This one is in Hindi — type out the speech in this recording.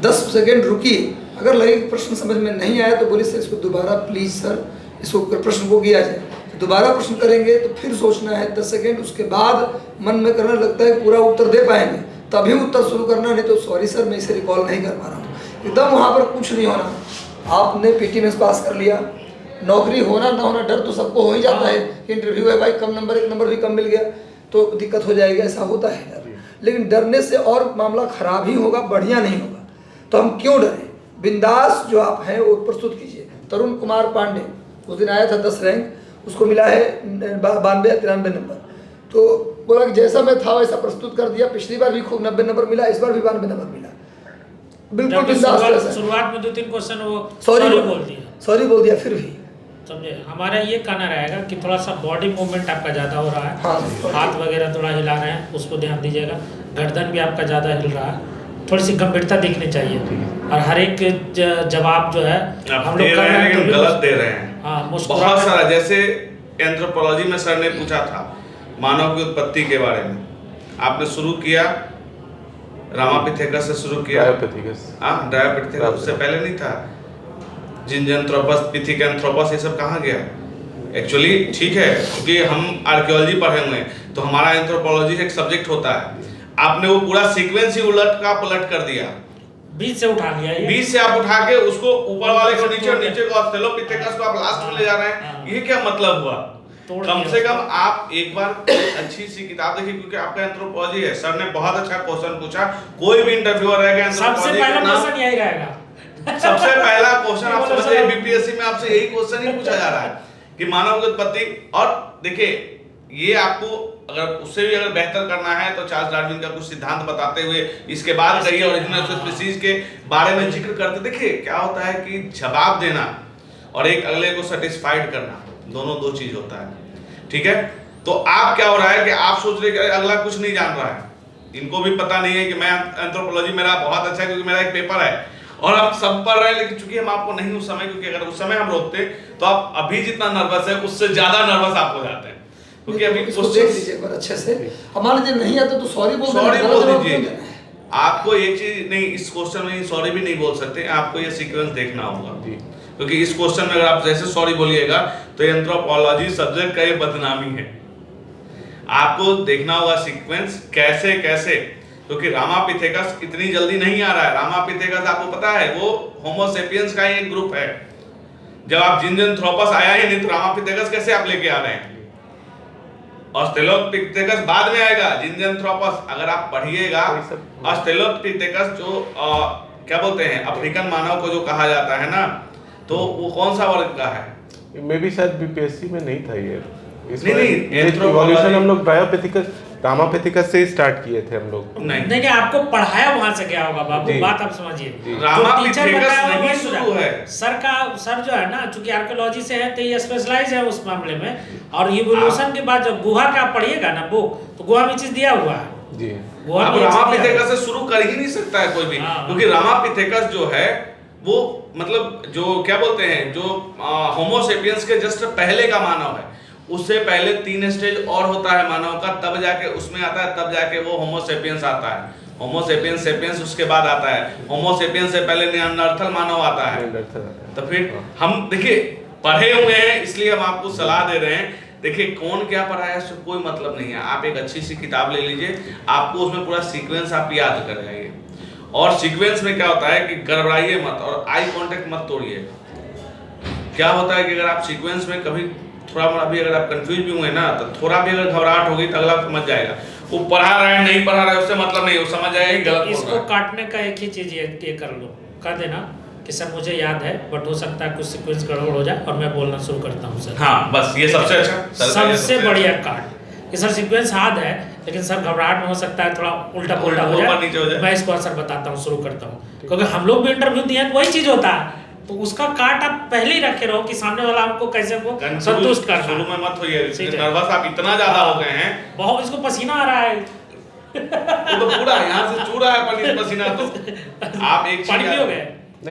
10 सेकेंड रुकिए, अगर लगे कि प्रश्न समझ में नहीं आया तो बोलिए सर इसको दोबारा प्लीज़ सर इसको प्रश्न को किया जाए, तो दोबारा प्रश्न करेंगे तो फिर सोचना है 10 सेकेंड, उसके बाद मन में करने लगता है पूरा उत्तर दे पाएंगे तभी उत्तर शुरू करना, नहीं तो सॉरी सर मैं इसे रिकॉल नहीं कर पा रहा हूँ। एकदम वहाँ पर कुछ नहीं होना। आपने पीटी में पास कर लिया, नौकरी होना ना होना डर तो सबको हो ही जाता है कि इंटरव्यू है भाई कम नंबर, 1 नंबर भी कम मिल गया तो दिक्कत हो जाएगी, ऐसा होता है डर। लेकिन डरने से और मामला खराब ही होगा, बढ़िया नहीं होगा। तो हम क्यों डरें? बिंदास जो आप हैं वो प्रस्तुत कीजिए। तरुण कुमार पांडे उस दिन आया था 10 रैंक, उसको मिला है 92 या 93 नंबर। तो बोला कि जैसा मैं था वैसा प्रस्तुत कर दिया, पिछली बार भी खूब 90 नंबर मिला, इस बार भी 92 नंबर मिला। बिल्कुल बिंदास। शुरुआत में 2-3 क्वेश्चन वो सॉरी बोल दिया फिर भी समझे। हमारा ये कहना रहेगा कि थोड़ा सा बॉडी मूवमेंट आपका ज़्यादा हो रहा है, हाँ, हाथ वगैरह थोड़ा हिला रहे हैं, उसको ध्यान दीजिएगा। गर्दन भी आपका ज़्यादा हिल रहा है, थोड़ी सी गंभीरता दिखनी चाहिए। और हर एक जवाब जो है हम लोग गलत दे रहे हैं। हाँ, बहुत सारा, जैसे एंथ्रोपोलॉजी में सर ने पूछा था मानव की उत्पत्ति के बारे में, आपने शुरू किया रामापिथेकस से शुरू किया, ड्रायोपिथेकस उससे पहले नहीं था। जिंजनथ्रोपस, पिथिकैंथ्रोपस, ये सब कहाँ गया? एक्चुअली ठीक है क्योंकि हम आर्कियोलॉजी पढ़े हुए हैं तो हमारा एंथ्रोपोलॉजी एक सब्जेक्ट होता है। आपने वो पूरा सीक्वेंस ही उलट का पलट कर दिया, बीच से उठा लिया, बीच से आप उठा के उसको ऊपर वाले को नीचे और नीचे को ऑस्ट्रेलोपिथेकस को आप लास्ट में ले जा रहे हैं। ये क्या मतलब हुआ? कम से कम आप एक बार अच्छी सी किताब देखिए, क्योंकि आपका एंथ्रोपोलॉजी है। सर ने बहुत अच्छा क्वेश्चन पूछा, कोई भी इंटरव्यूअर रहेगा सबसे पहला क्वेश्चन यही रहेगा। सबसे पहला क्वेश्चन आप समझिए, बीपीएससी में आपसे यही क्वेश्चन ही पूछा जा रहा है कि मानव की उत्पत्ति। और देखिए ये आपको अगर उससे भी अगर बेहतर करना है तो चार्ल्स डार्विन का कुछ सिद्धांत बताते हुए इसके बाद कहिए ओरिजिनल स्पीशीज के बारे में जिक्र करते। देखिए क्या होता है कि जवाब देना और एक अगले को सेटिस्फाइड करना, दोनों दो चीज होता है, ठीक है। तो आप क्या हो रहा है कि आप सोच रहे कि अगला कुछ नहीं जान रहा है, इनको भी पता नहीं है कि मैं एंथ्रोपोलॉजी मेरा बहुत अच्छा है क्योंकि मेरा एक पेपर है और आप सब पढ़ रहे हैं। लेकिन चूंकि हम आपको नहीं उस समय, क्योंकि अगर उस समय हम रोकते तो आप अभी जितना नर्वस है उससे ज्यादा नर्वस आप हो जाते हैं, क्योंकि अभी इसको देख लीजिए एक बार अच्छे से। मान लीजिए नहीं आता तो सॉरी बोल दीजिए। आपको एक चीज नहीं, इस क्वेश्चन में सॉरी भी नहीं बोल सकते, आपको ये सीक्वेंस देखना होगा, क्योंकि इस क्वेश्चन में अगर आप जैसे सॉरी बोलिएगा तो एंथ्रोपोलॉजी सब्जेक्ट का ये बदनामी है। आपको देखना होगा सीक्वेंस कैसे कैसे, क्योंकि रामापिथेकस इतनी जल्दी नहीं आ रहा है। रामापिथेकस आपको पता है वो होमो सेपियंस का एक ग्रुप है। जब आप जिंजनथ्रोपस आया ही नहीं तो रामापिथेकस कैसे आप लेके आ रहे हैं? ऑस्ट्रेलोपिथेकस बाद में आएगा। जिंजनथ्रोपस अगर आप पढ़िएगा, ऑस्ट्रेलोपिथेकस जो क्या बोलते हैं अफ्रीकन मानव को जो कहा जाता है ना, तो वो कौन सा वर्ग का है? मे बी शायद बीपीएससी में नहीं था ये। नहीं एवोल्यूशन हम लोग ड्रायोपिथेकस रामापिथेकस से स्टार्ट किए थे हम लोग। नहीं कि आपको पढ़ाया वहां से क्या होगा बाबू, बात आप समझिए। रामापिथेकस नहीं शुरू है। सर जो है ना, चूंकि आर्कियोलॉजी से है तो ये स्पेशलाइज है उस मामले में। और इवोल्यूशन के बाद जब गुहा का पढ़िएगा ना बुक, तो गुहा में चीज दिया हुआ है जी। रामापिथेकस से शुरू कर ही नहीं सकता है कोई भी, क्योंकि रामापिथेकस जो है वो मतलब जो क्या बोलते हैं जो होमो सेपियंस के जस्ट पहले का मानव है। उससे पहले 3 स्टेज और होता है मानव का, तब जाके उसमें आता है, तब जाके वो होमो सेपियंस आता है। होमो सेपियंस सेपियंस उसके बाद आता है। होमो सेपियंस से पहले निएंडरथल मानव आता है। तो फिर हम देखिए पढ़े हुए हैं इसलिए हम आपको सलाह दे रहे हैं। देखिए कौन क्या पढ़ा है इससे कोई मतलब नहीं है। आप एक अच्छी सी किताब ले लीजिए, आपको उसमें पूरा सीक्वेंस आप याद कर जाइए। और सीक्वेंस में क्या होता है कि गड़बड़ाइए मत और आई कांटेक्ट मत तोड़िए। क्या होता है कि अगर आप सीक्वेंस में कभी थोड़ा मोड़ा भी अगर आप कंफ्यूज भी हुए ना, तो थोड़ा भी अगर घबराहट होगी तो अगला समझ जाएगा। वो पढ़ा रहा है नहीं पढ़ा रहा है उससे मतलब नहीं, वो समझ जाएगा गलत। इसको काटने का एक ही चीज ये कर लो, कर देना कि सर मुझे याद है बट हो सकता है कुछ सीक्वेंस गड़बड़ हो जाए और मैं बोलना शुरू करता हूँ सर। हाँ बस ये सबसे अच्छा सबसे बढ़िया काट कि सर सीक्वेंस याद है लेकिन सर घबराहट में हो सकता है थोड़ा उल्टा पुल्टा हो जाए, मैं इसको सर बताता हूँ शुरू करता हूँ। क्योंकि हम लोग भी इंटरव्यू दिए तो वही चीज होता है, तो उसका काट आप पहले ही रखे रहो कि सामने वाला हमको कैसे को संतुष्ट कर। शुरू में मत होइए नर्वस, आप इतना ज्यादा हो गए हैं, बहुत इसको पसीना आ रहा है वो तो पूरा यहाँ से चूर रहा है पसीना। तो आप एक पानी पियोगे?